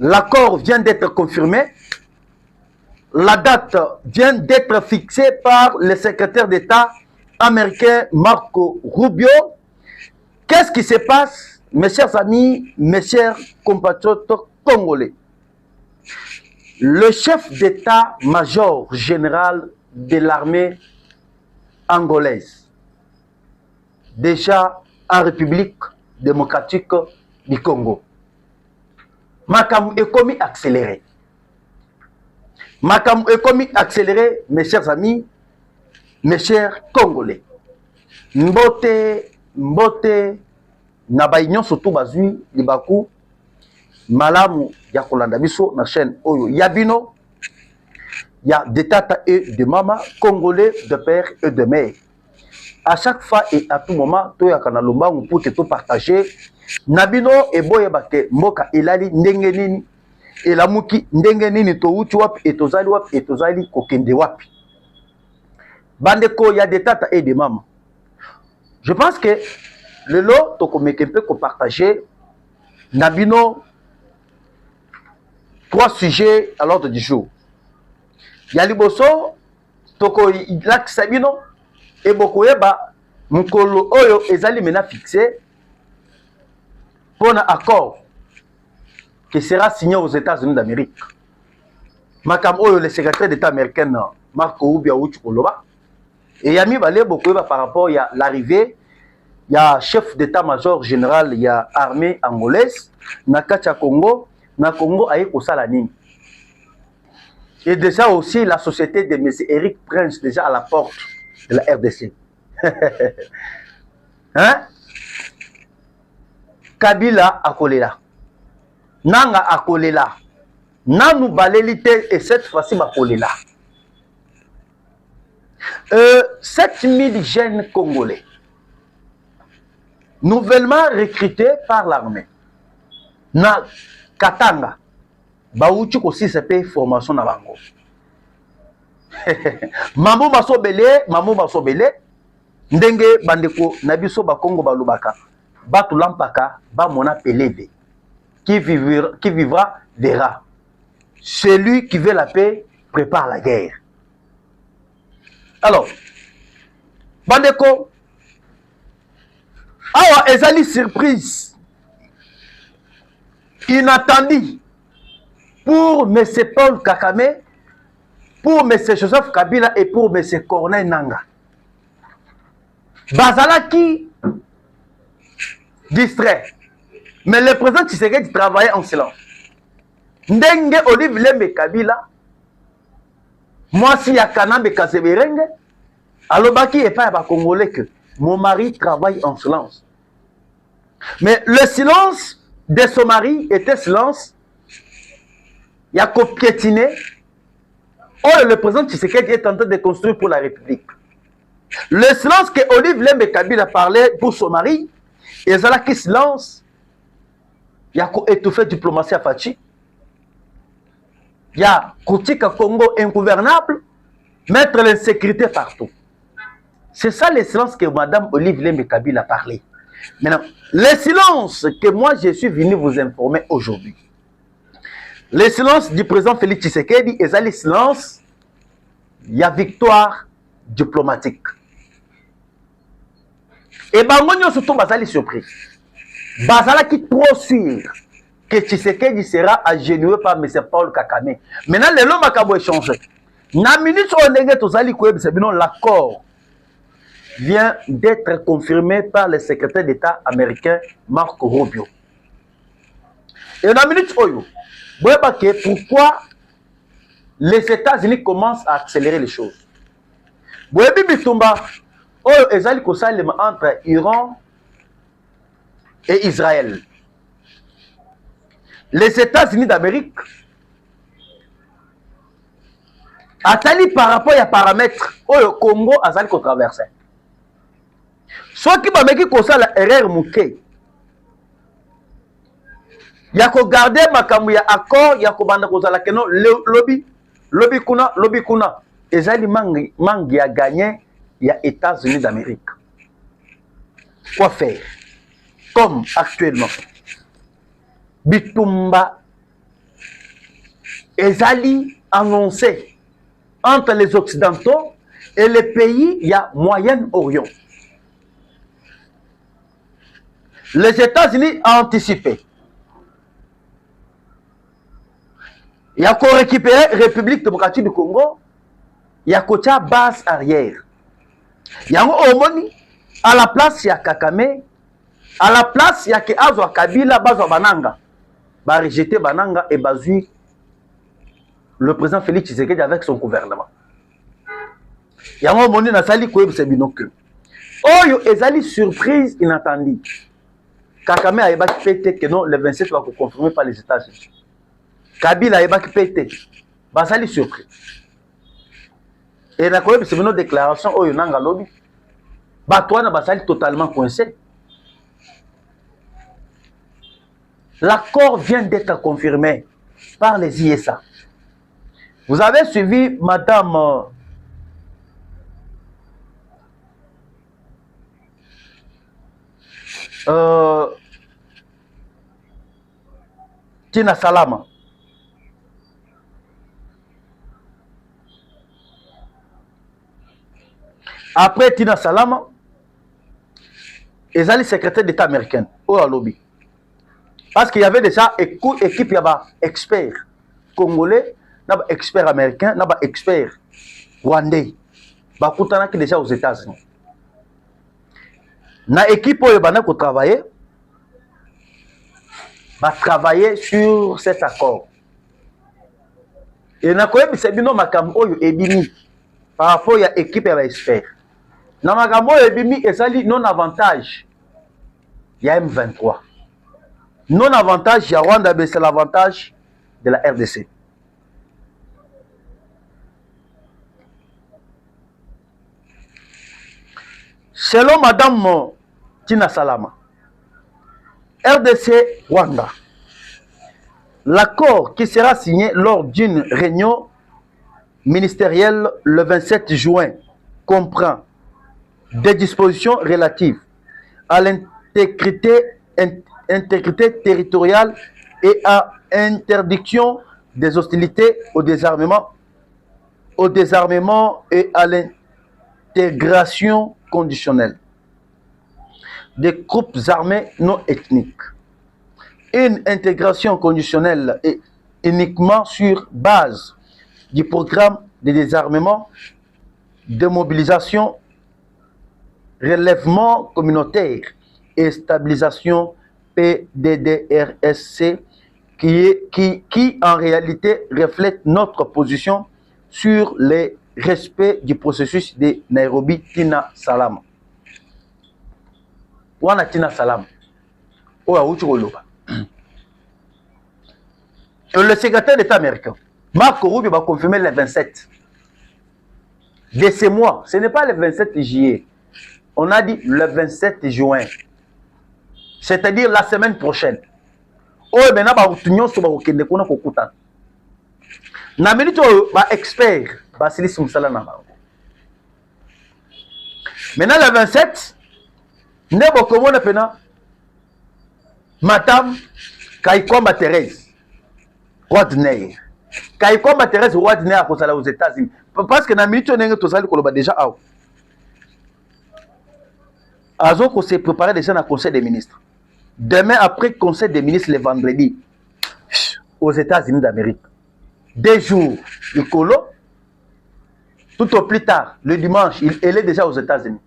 L'accord vient d'être confirmé. La date vient d'être fixée par le secrétaire d'État américain Marco Rubio. Qu'est-ce qui se passe, mes chers amis, mes chers compatriotes congolais? Le chef d'état-major général de l'armée angolaise, déjà en République démocratique du Congo, Makam Ekomi accéléré. Makam Ekomi accéléré, mes chers amis, mes chers Congolais. Mbote, Nabaïnion surtout Bazui, Libaku, Malamu, Yakolanda Biso, na chaîne Oyo Yabino, il y a des tatas et de mamas, Congolais de père et de mère. À chaque fois et à tout moment, tout yakana lomba pour que tout partager. Nabino et boyebake moka elali ndengenini elamuki ndengenini to uti wapi etozali kokende wapi. Bandeko, il y a des tatas et des mamans. Je pense que le lot tokomeke peut partager Nabino 3 sujets à l'ordre du jour. Yaliboso toko lak sabino et bokoyeba mukolo oyo ezali mena fixé pour un accord qui sera signé aux États-Unis d'Amérique. Makam oyo le secrétaire d'État américain Marco Rubio Koloba et yami balé bokoyeba par rapport à l'arrivée, il y a chef d'état-major général, il y a armée angolaise Nakacha Congo, na Congo aye kosala nini. Et déjà aussi la société de M. Eric Prince déjà à la porte de la RDC. Hein? Kabila akolela. Nanga akolela. Nanu balélité et cette fois-ci bakolela. 7000 jeunes Congolais nouvellement recrutés par l'armée. Na Katanga. Bauchi aussi se paye formation na bango. Mambo masobele ndenge bandeko na biso ba Congo balubaka batu lampaka ba mona peleve qui vivra verra. Celui qui veut la paix prépare la guerre. Alors bandeko awa ezali surprise inattendue pour M. Paul Kagame, pour M. Joseph Kabila et pour M. Corneille Nanga. Bazalaki distrait. Mais le président Tshisekedi travaillait en silence. Ndenge Olive Lembe Kabila, moi si ya Kanambe Kaseberenge, alobaki et pas à Congolais que mon mari travaille en silence. Mais le silence de son mari était silence. Il y a copiétiné. Oh, le président Tshisekedi est en train de construire pour la République. Le silence que Olive Lembe Kabila parlait pour son mari, et ça qui silence, il y a étouffé diplomatie à Fachi. Il y a Koutika Congo ingouvernable, mettre l'insécurité partout. C'est ça le silence que Madame Olive Lembe Kabila a parlé. Maintenant, le silence que moi je suis venu vous informer aujourd'hui. Le silence du président Félix Tshisekedi et le silence, il y a victoire diplomatique. Et Bangonio surtout Bazali surpris. Bazala qui trop sûr que Tshisekedi sera agenoué par M. Paul Kagame. Maintenant, le l'homme a échangé. Na minute où l'accord vient d'être confirmé par le secrétaire d'État américain Marco Rubio. Et na minute où pourquoi les États-Unis commencent à accélérer les choses. Entre Iran et Israël. Les États-Unis d'Amérique attali par rapport à paramètres au Congo azali ko traverser. Soit qui va mettre comme ça la erreur mouké. Il y a qu'à garder ma caméra accord, il y a qu'à bande kozala keno lobby kuna. Ezali mangi a gagné, il y a États-Unis d'Amérique. Quoi faire? Comme actuellement, Bitumba ezali annoncé entre les Occidentaux et les pays, il y a Moyen-Orient. Les États-Unis ont anticipé. Il y a qu'on récupérer République démocratique du Congo, il y a qu'on base arrière. Il y a un à la place, il y a Kakame, à la place, il y a Azwa Kabila, Bazwa Bananga. Ba rejeté Bananga et bazui le président Félix Tshisekedi avec son gouvernement. Il y a un moment où Nasali Koueb c'est binocle. Oh, ezali surprise inattendue. Kakame a pété que non, le 27 va confirmer par les États-Unis. Kabila a pété. Basali surpris. Et la Koueb c'est une déclaration oh yonanga lobby. Batouana basali totalement coincé. L'accord vient d'être confirmé par les ISA. Vous avez suivi Madame Tina Salama. Après Tina Salama, ils allaient secrétaire d'État américain au lobby. Parce qu'il y avait déjà une équipe, il y avait experts congolais, experts américains, experts rwandais. Bakutana qui déjà aux États-Unis. Na équipe où il y travailler, va travailler sur cet accord. Et na koyebi sebino makambo oyo ebimi par rapport à l'équipe et à l'expert. Na makambo oyo ebimi ezali non avantage. Il y a M23. Non avantage, il y a Rwanda, mais c'est l'avantage de la RDC. Selon Madame Tina Salama, RDC Rwanda, l'accord qui sera signé lors d'une réunion ministérielle le 27 juin comprend des dispositions relatives à l'intégrité territoriale et à interdiction des hostilités au désarmement et à l'intégration conditionnelle des groupes armés non ethniques. Une intégration conditionnelle est uniquement sur base du programme de désarmement, de mobilisation, relèvement communautaire et stabilisation PDDRSC qui en réalité reflète notre position sur le respect du processus de Nairobi Tina Salama. Wana Tina Salama. Le secrétaire d'État américain, Marco Rubio, va confirmer le 27 de ce mois. Ce n'est pas le 27 juillet. On a dit le 27 juin. C'est-à-dire la semaine prochaine. Oh, maintenant, bah, l'union sur le qu'on a kokuta. Na minute ba expert, Basilis Moussala na ba. Maintenant le 27, ne bokomo na pena. Madame Kaikomba Thérèse Rodner. Kaikomba Thérèse Rodner a posé aux États-Unis. Parce que na minute on est tous allés koloba déjà out. Azoko s'est préparé déjà dans le Conseil des ministres. Demain, après le Conseil des ministres, le vendredi, aux États-Unis d'Amérique. 2 jours, il colo. Tout au plus tard, le dimanche, elle est déjà aux États-Unis.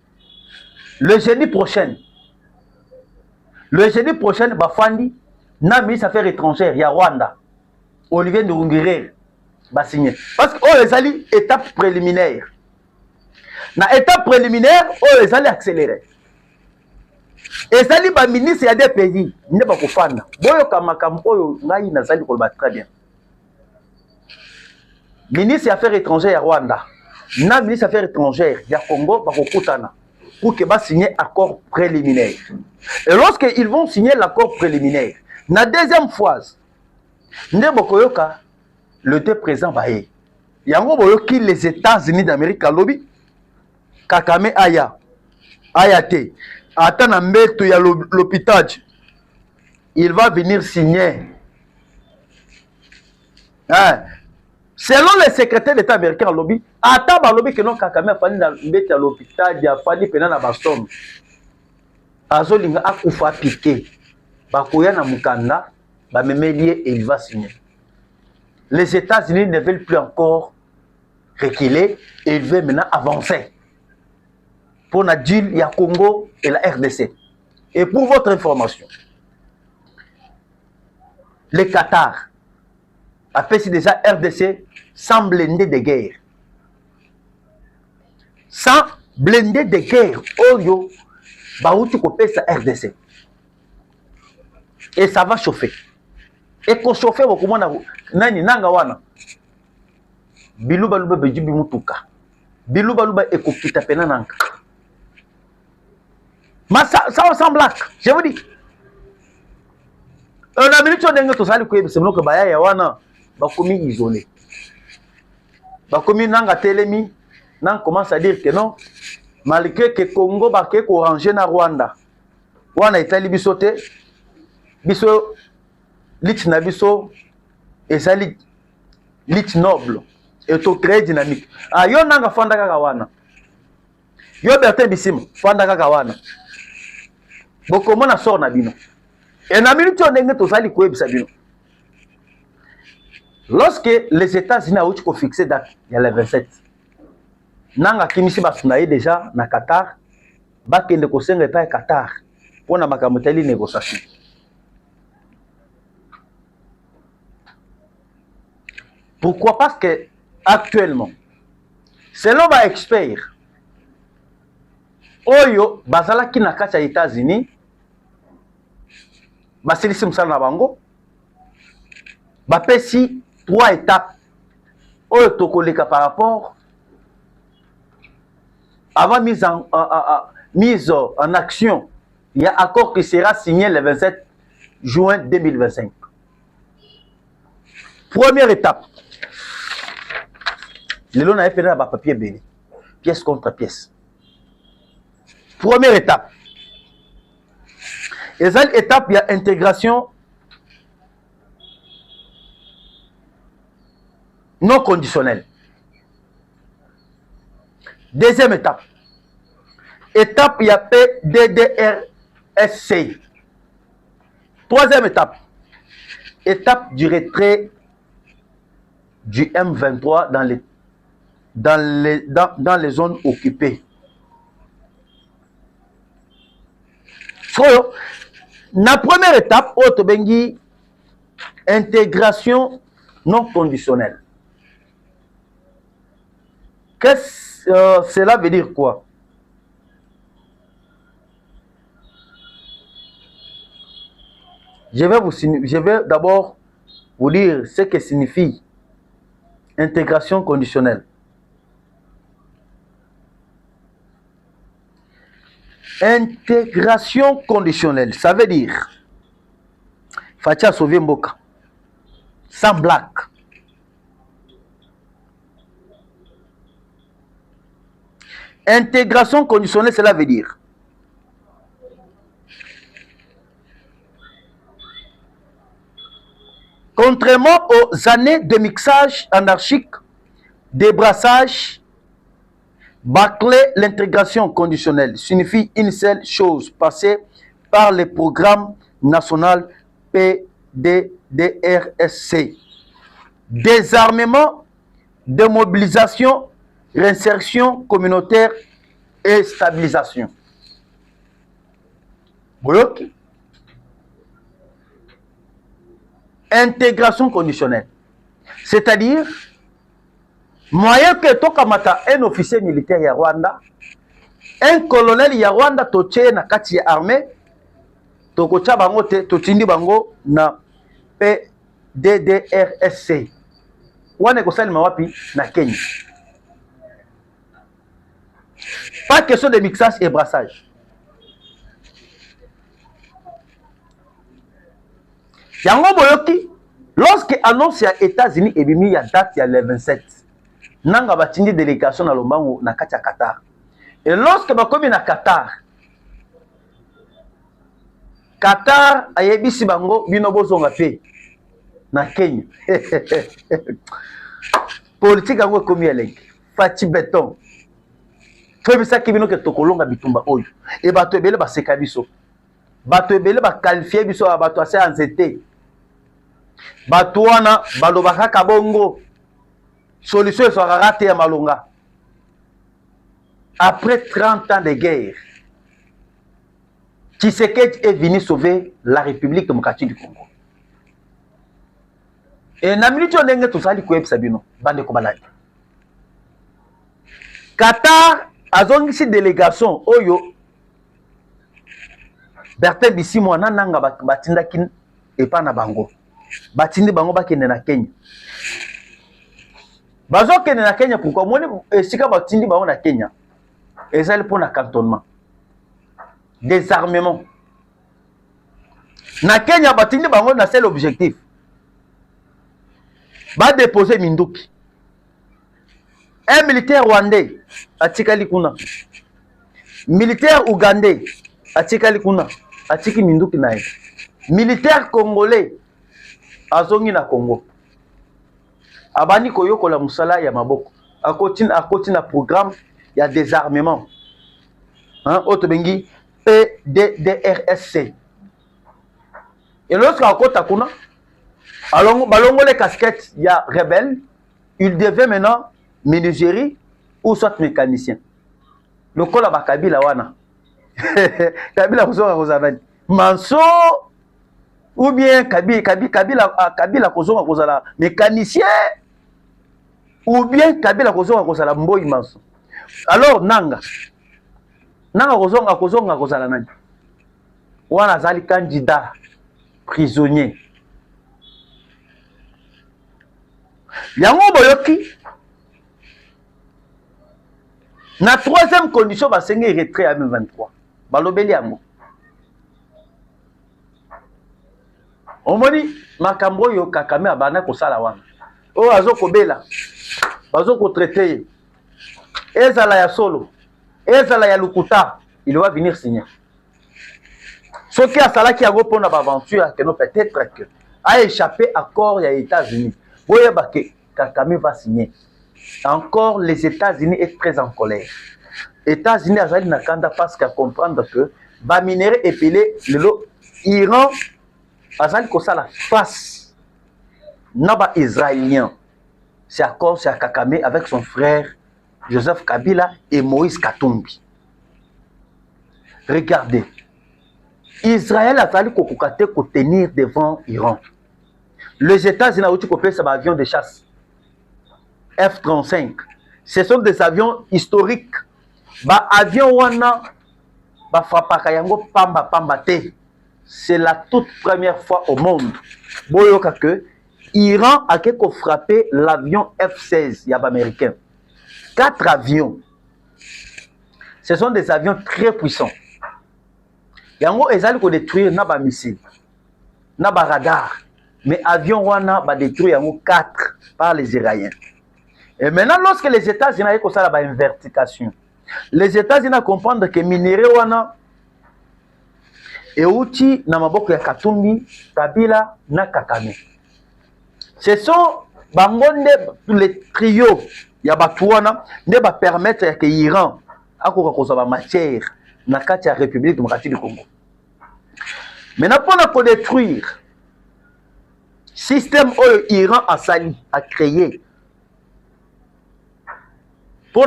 Le jeudi prochain, Bafandi, na ministre des Affaires étrangères, il y a Rwanda. Olivier Ndoungiré va signer. Parce que les alliés, étape préliminaire. Dans l'étape préliminaire, les alliés accélérés. Et ça, les ministres, il y a des pays, il n'y a pas de fan. Boyo Kamakam, Oyo, Naï, Nazali, Kolba, très bien. Ministre des Affaires étrangères à Rwanda, na ministre des Affaires étrangères, il y a Congo, Bakokutana, pour que va signer accord préliminaire. Et lorsqu'ils vont signer l'accord préliminaire, la deuxième phase, Ndebokoyoka, le deux présent Baye. Il y a un moment qui les États-Unis d'Amérique à lobby, Kakame Aya, Ayate. Attends, il y a l'hôpital. Il va venir signer. Hein? Selon le secrétaire d'État américain lobby, ata ba lobby que non Kagame afani na mbete à l'hôpital, ya afani pena na baston. Azolinga akufa piqué. Bakoya na mukanda, ba memelie et il va signer. Les États-Unis ne veulent plus encore reculer et ils veulent maintenant avancer. Pour la deal, il y a Congo et la RDC. Et pour votre information, le Qatar a fait déjà RDC sans blindé de guerre. Sans blindé de guerre, Oyo, Baouti copie sa RDC. Et ça va chauffer. Et qu'on chauffe, comment nani nanga wana. Biluba luba bejibi mutuka. Biluba luba ekopita pena nanka. Mais ça ressemble à, je vous dis. On a minute de tout ça, c'est que Baya Yawana, Bakomi isolé. Bakomi Nanga Telemi, Nang commence à dire que non, malgré que Congo Baké orangé na Rwanda. Rwanda est allé bisoté, biso, lit na biso, et ça lit noble, et tout très dynamique. Ah, yo Nanga Fandaka Kawana. Yo Bertin Bissim, Fandaka Kawana. Comment on sort na bino? Et na minute on est tous allés couper sabino. Lorsque les États-Unis ont fixé date, il y a le 27. Nanga kimisi basunaye déjà na Qatar, bakende ko senga pa Qatar pour na makamoteli négociation. Pourquoi? Parce que actuellement, selon les experts, Oyo bazala ki na kati ya États-Unis, basilisi msala na bango, bapesi 3 étapes Oyo tokoleka par rapport avant mise en action. Il y a un accord qui sera signé le 27 juin 2025. Première étape. Le long a fait un papier béni, pièce contre pièce. Première étape. Et cette étape, il y a intégration non conditionnelle. Deuxième étape. Étape, il y a PDDRSC. Troisième étape. Étape du retrait du M23 dans les zones occupées. La première étape, Otobengi, intégration non conditionnelle. Qu'est-ce que cela veut dire quoi? Je vais d'abord vous dire ce que signifie intégration conditionnelle. Intégration conditionnelle, ça veut dire Fatia sauver Mboka sans blague. Intégration conditionnelle, cela veut dire contrairement aux années de mixage anarchique, débrassage, bâcler, l'intégration conditionnelle signifie une seule chose, passer par le programme national PDDRSC. Désarmement, démobilisation, réinsertion communautaire et stabilisation. Bloc. Intégration conditionnelle. C'est-à-dire, moyen que tokamata un officier militaire ya Rwanda, un colonel ya Rwanda toche na kati ya armée, tokocha bango te, totindi bango na PDDRSC. Wane kosali mawapi na Kenya. Pas question de mixage et brassage. Yango boyoki, lorsque annonce ya États-Unis et bimi ya date ya le 27, nanga batindi délégation na lombango na kati ya Qatar. Et lorsque bakomi na Qatar, Qatar ayebisi bango bino bozonga pe na Kenya. politique yango ekomi elenge fati beton toyebisaki bino ke tokolonga bitumba oyo e bato ebele baseka biso bato ebele baqualifie biso ya bato ase ya nzete bato wana baloba kaka bongo solution ezwaka te ya malonga après 30 ans de guerre Tshisekedi est venu sauver la République démocratique du Congo. Et na minute on ndenge tozali koyebisa bino bandeko balandi. Qatar azongisi délégation oyo Bertin Bisimwa na nanga batindaki epa na bango. Batindi bango bakende na Kenya. Bazokende na Kenya pourquoi moni esika batindi bango na Kenya. Ezali pour na cantonnement. Désarmement. Na Kenya batindi bango na seul objectif. Ba déposer Minduki. Un militaire rwandais atikali kuna. Militaire ougandais atikali kuna. Atiki Minduki nae. Militaire congolais azongi na Congo. Abani koyokola musala ya maboko. Akoti na programme ya désarmement. Hein, Otobengi PDDRSC. Et lorsqu'à Kota Kuna, balongo les casquettes, il y a rebelle, il devait maintenant menuiserie ou soit mécanicien. Le col à Kabila wana. Kabila Kozora Manso ou bien Kabila Kozora mécanicien ou bien Kabila Kozora Mboy Manso. Alors Nanga kozonga nani wana zali candidat prisonnier yango boyoki na troisième condition basengi retrait à M23 balobeli yango omoni makambo yo kakame abana kosala wana o azokobela bazoko traiter ezala ya solo ezala ya lukuta, il va venir signer. Ce qui a salaki a pour na aventure que nous peut-être que a échappé à corps des États-Unis. Voyez que Kakame va signer. Encore les États-Unis est très en colère. États-Unis a zali nakanda parce qu'à comprendre que ba minerai épilé le Iran a zali ko sala face naba israélien. C'est accord c'est à Kakame avec son frère Joseph Kabila et Moïse Katumbi. Regardez. Israël a fallu qu'on tenir devant Iran. Les États-Unis ont coupé ces avions de chasse. F-35. Ce sont des avions historiques. Ba avion wana ba frapakayango pamba pamba te. C'est la toute première fois au monde. Boyoka que Iran a frappé l'avion F-16 yab américain. 4 avions. Ce sont des avions très puissants. Yango ezali ko détruire na ba missile, na ba radar. Mais avion wana ba détruire yango 4 par les Iraniens. Et maintenant lorsque les États-Unis ont ça la invertication. Les États-Unis comprennent que minerai wana euti na maboko ya Katumbi, Kabila na Kakame. Ce sont bangonde les trios ya batuana ne ba permettre que Iran akoka kozaba matière na kati ya République démocratique du Congo. Maintenant pour détruire système oyo Iran a sali a créé pour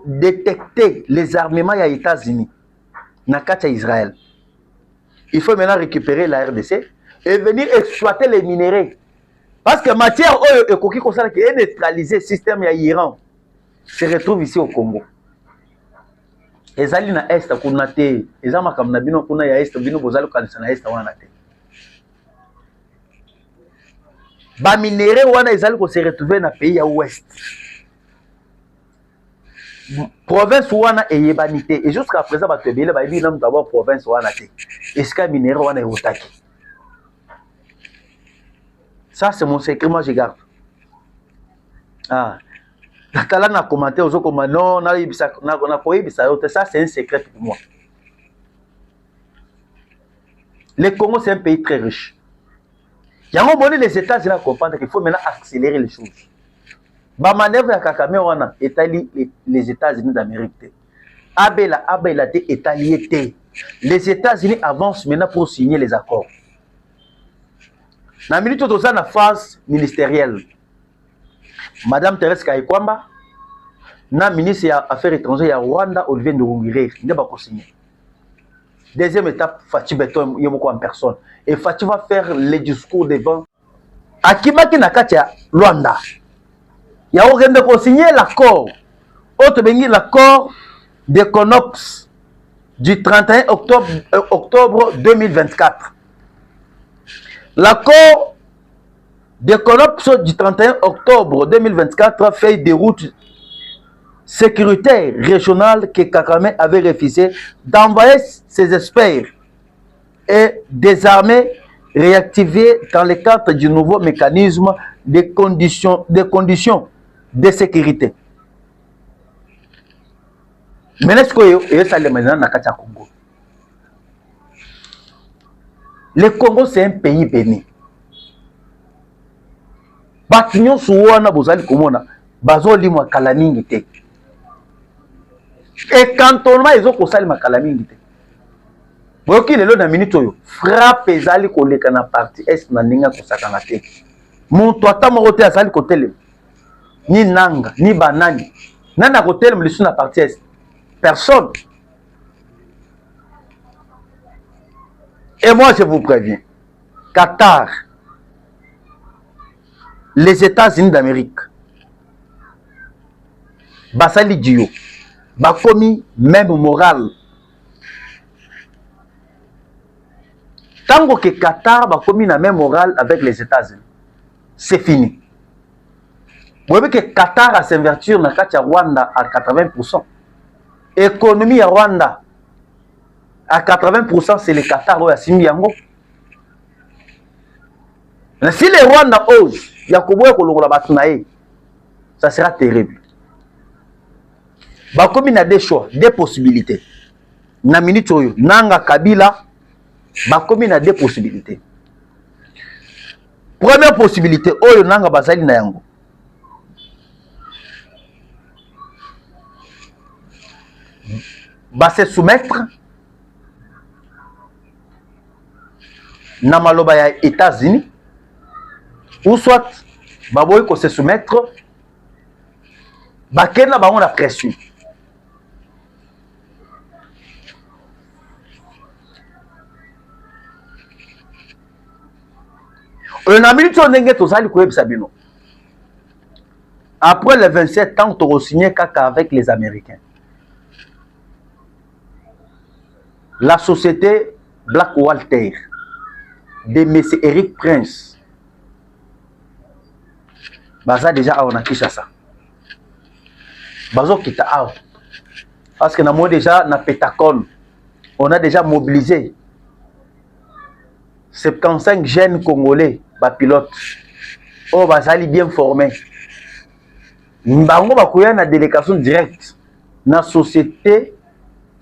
détecter les armements ya États-Unis na kati ya Israël. Il faut maintenant récupérer la RDC et venir exploiter les minéraux. Parce que matière oyo ekoki kosala ki neutraliser système ya Iran se retrouve ici au Congo. Ezali na est kuna te, ezama kam na bino kuna ya est bino bozali kanisa na est wana te. Ba minéraux wana ezali ko se retrouver na pays ya ouest. Province wana eyebanité et jusqu'à présent ba tebele ba yebi na d'abord province wana te. Eska minéraux wana eotaki. Ça, c'est mon secret, moi je garde. Ah. Kala na commentaire, aux autres, non, ça c'est un secret pour moi. Le Congo, c'est un pays très riche. Il y a un moment les États-Unis comprennent qu'il faut maintenant accélérer les choses. Ba manœuvre ya Kakame wana etali les États-Unis d'Amérique. Abela te etali te. Les États-Unis avancent maintenant pour signer les accords. Na minute to ça na phase ministérielle. Madame Thérèse Kayikwamba na ministre ya Affaires étrangères ya Rwanda Olivier Nduhungirehe nde ba ko signer. Deuxième étape, Fachi Beton yemoko en personne. Et Fachi va faire le discours devant Akimaki Nakati ya Rwanda. Ya ogende ko signer l'accord. Autre bengi l'accord de CONOPS du 31 octobre 2024. L'accord de CONOPS du 31 octobre 2024 fait des routes sécuritaires régionales que Kakame avait refusé d'envoyer ses experts et des armées réactivées dans le cadre du nouveau mécanisme de conditions de sécurité. Maintenant, le Congo, c'est un pays béni. Batinyon souwana bozali komona bazoli mwa kalamingi te. Et cantonnement ezo kosali makalamingi te. Boyoki lelo na minute oyo frappe ezali koleka na parti est na ninga kosakanga te. Muntu ata moko te azali kotelema. Ni nanga, ni banani. Nana kotelema lisu na parti est. Personne. Et moi je vous préviens. Qatar, les États-Unis d'Amérique, Basali Dio, Bakomi, même moral. Tant que Qatar Bakomi na même moral avec les États-Unis, c'est fini. Vous voyez que Qatar a s'invertir dans le Rwanda à 80%. Économie à Rwanda à 80%, c'est le Qatar ou à Simbiango. Si les Rwanda osent, ça sera terrible. Bakomi na des choix, des possibilités. Na minute oyo, nanga Kabila, bakomi na des possibilités. Première possibilité, oyo nanga bazali na yango. Va se soumettre na maloba ya États-Unis ou soit baboy ko se soumettre bakena bango na pression. On a minute ndenge tozali koyebisa bino. Après les 27 ans, tu as signé kaka avec les Américains. La société Black Walter de M. Eric Prince, baza déjà on a kicha ça. Bazo kita out. Parce que nous déjà na Pétacon, on a déjà mobilisé 75 jeunes congolais, pilotes. Oh bazali bien formés. Mbango bakoya na délégation directe na société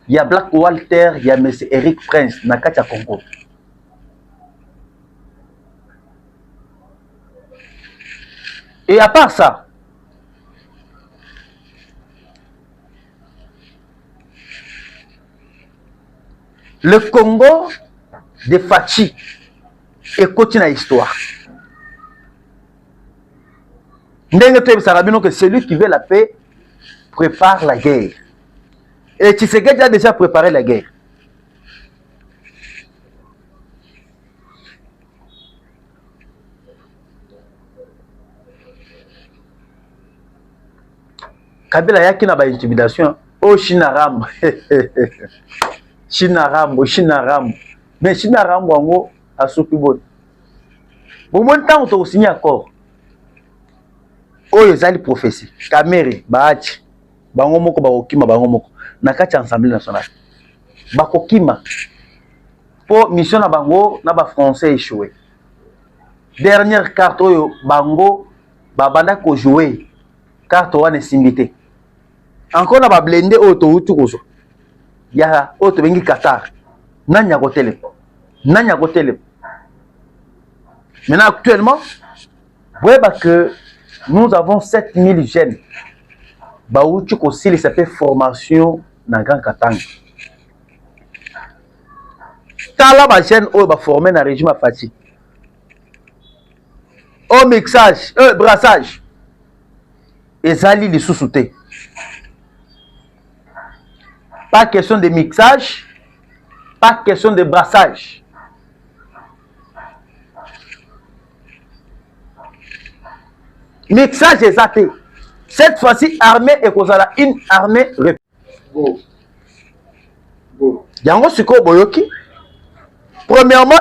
ya Black Walter ya M. Eric Prince na kati ya Congo. Et à part ça, le Congo de Fachi est continue l'histoire. Que celui qui veut la paix prépare la guerre. Et Tshisekedi a déjà préparé la guerre. Kabila yaki na ba intimidation. Oh Chinaram. Chinaram. Mais Chinaram wango asuki bon. Bon mon temps to signer accord. Oyo zali prophétie. Kamere baachi. Bango moko bakokima bango moko. Na kati ya Assemblée nationale. Bakokima. Pour mission na bango na ba français échoué. Dernière carte oyo bango babanda ko jouer. Carte wana simbité. Encore na ba blender auto utu kozo. Ya auto bengi Qatar. Nanya ko télé. Nanya ko télé. Maintenant actuellement, vous voyez que nous avons 7000 jeunes. Baouti aussi, il s'appelle formation dans Grand Katanga. Tala ba jeune oyo ba formé na régime Fati. Au mixage, brassage. Ezali li sous-souté. Pas question de mixage, pas question de brassage. Mixage exact. Cette fois-ci, armée et kozala une armée. Yango siko boyoki. Premièrement,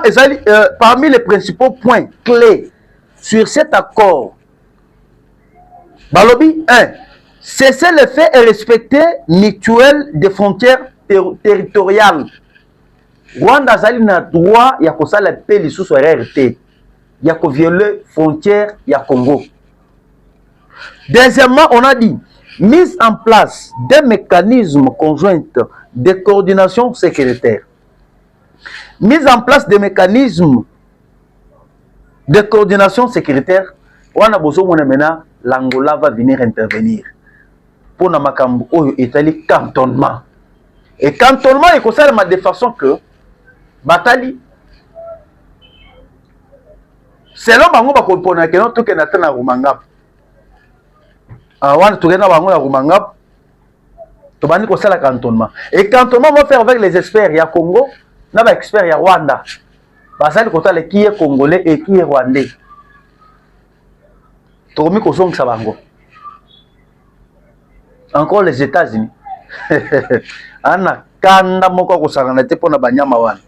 parmi les principaux points clés sur cet accord, Balobi 1. Cesser le fait et respecter mutuel des frontières territoriales. Rwanda zali na droit ya kosala paix li sous RRT. Ya ko violer frontières ya Congo. Deuxièmement, on a dit mise en place des mécanismes conjoints de coordination sécuritaire. Mise en place des mécanismes de coordination sécuritaire. On a besoin maintenant l'Angola va venir intervenir. Pour na makambo oyo etali cantonnement. Et cantonnement est considéré de façon que batali selon bango ba kompona ke no toke na tana rumangap. Wana toke na bango na rumangap. To bani ko sala cantonnement. Et cantonnement va faire avec les experts ya Congo, na ba experts ya Rwanda. Basali ko tala qui est congolais et qui est rwandais. To mi ko song sa bango. Encore les États-Unis. Ana kanda moko ko sangana te pona banyama wana.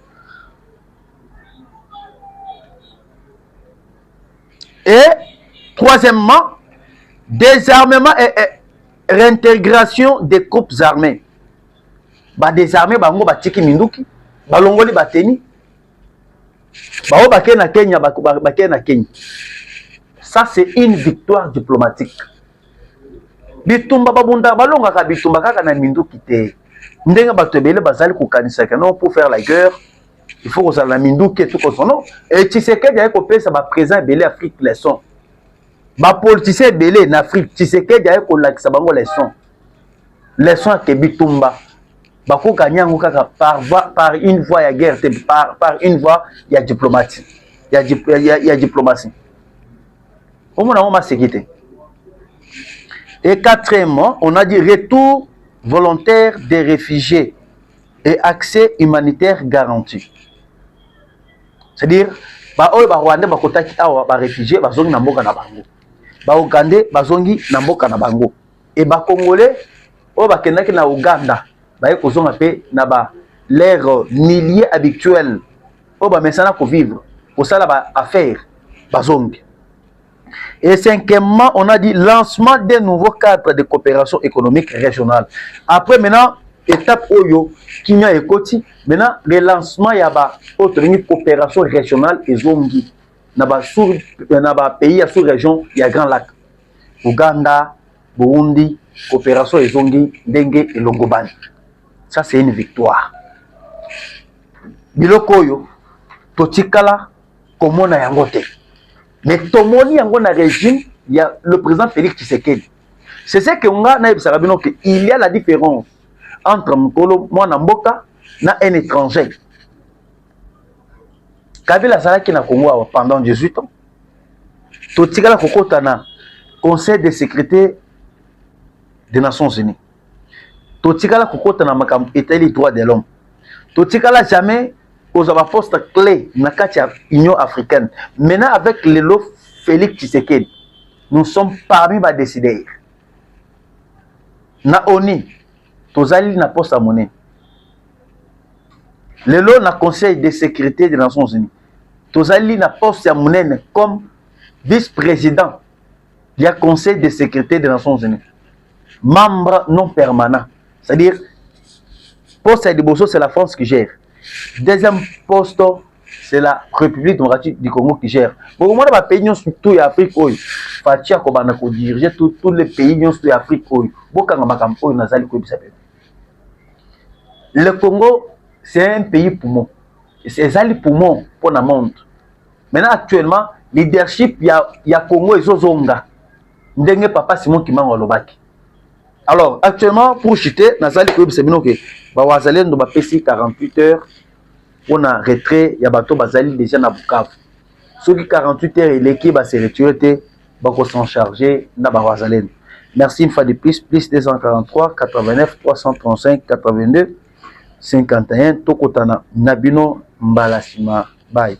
Et troisièmement, désarmement et réintégration des groupes armés. Ba désarmer bango ba tiki minduki, ba longoli ba teni. Ba o ba ke na Kenya ba ke na Kenya. Ça c'est une victoire diplomatique. Bitumba babunda balonga ka bitumba kaka na minduki te. Ndenga bato ebele bazali kokanisa que non pour faire la guerre, il faut que ça la minduki tout comme son nom. Et Tshisekedi a kopesa ba présent ebele Afrique leçon. Ba politicien ebele na Afrique Tshisekedi a kolakisa bango leçon. Leçon ke bitumba. Ba ko kanyango kaka par une voie ya guerre, par une voie ya diplomatie. Ya diplomatie. Au moins on m'a sécurité. Et quatrièmement, on a dit retour volontaire des réfugiés et accès humanitaire garanti. C'est-à-dire, ba oyo ba Rwanda ba kotaki awa ba réfugiés ba zongi na mboka na bango. Ba Ougandais ba zongi na mboka na bango. Et ba Congolais oyo ba kendaki na Uganda ba ko zonga pe na ba leur milliers habituels oyo ba mesana ko vivre pour ça là ba affaire ba zongi. Et cinquièmement, on a dit lancement des nouveaux cadres de coopération économique régionale. Après, maintenant, étape Oyo, Kinya et Koti, maintenant, le lancement, il y a une coopération régionale et zongi. Dans les pays sous-région, il y a Grand Lac. Ouganda, Burundi, coopération et zongi, Dengue et Longoban. Ça, c'est une victoire. Bilokoyo, Totikala, Komona Yangote. Mais Tomoni yango na régime, il y a le président Félix Tshisekedi. C'est ce que on a il y a la différence entre Mkolo Mwana Mboka na un étranger. Kabila Zalaki na Congo pendant 18 ans. Totikala kokota na Conseil de sécurité des Nations Unies. Totikala kokota na makam État droits de l'homme. Totikala jamais aux postes clés dans l'Union africaine. Maintenant, avec le lot Félix Tshisekedi, nous sommes parmi les décideurs. Na ONU, tozali na poste à monnaie. Le lot na Conseil de sécurité des Nations Unies. Tozali na poste à monnaie comme vice-président du Conseil de sécurité des Nations Unies. Membre non permanent. C'est-à-dire, poste à Debosso, c'est la France qui gère. Deuxième poste, c'est la République démocratique du Congo qui gère. Pour moi, les pays surtout l'Afrique, Fatia Kobana ko diriger tous les pays surtout l'Afrique. Le Congo, c'est un pays poumon. C'est un poumon pour le monde. Maintenant, actuellement, leadership, il y a Congo et Zozonga. ndenge papa Simon Kimbangu alobaki. Alors actuellement pour chuter nazali ko bisebino ke ba wazalendo ba pesi 48 heures on a retrait ya bato bazali déjà na Bukavu. Ceux qui 48 heures l'équipe va se retirer ba ko s'en charger na ba wazalendo. Merci une fois de plus 243 89 335 82 51 tokotana nabino mbalasima bye.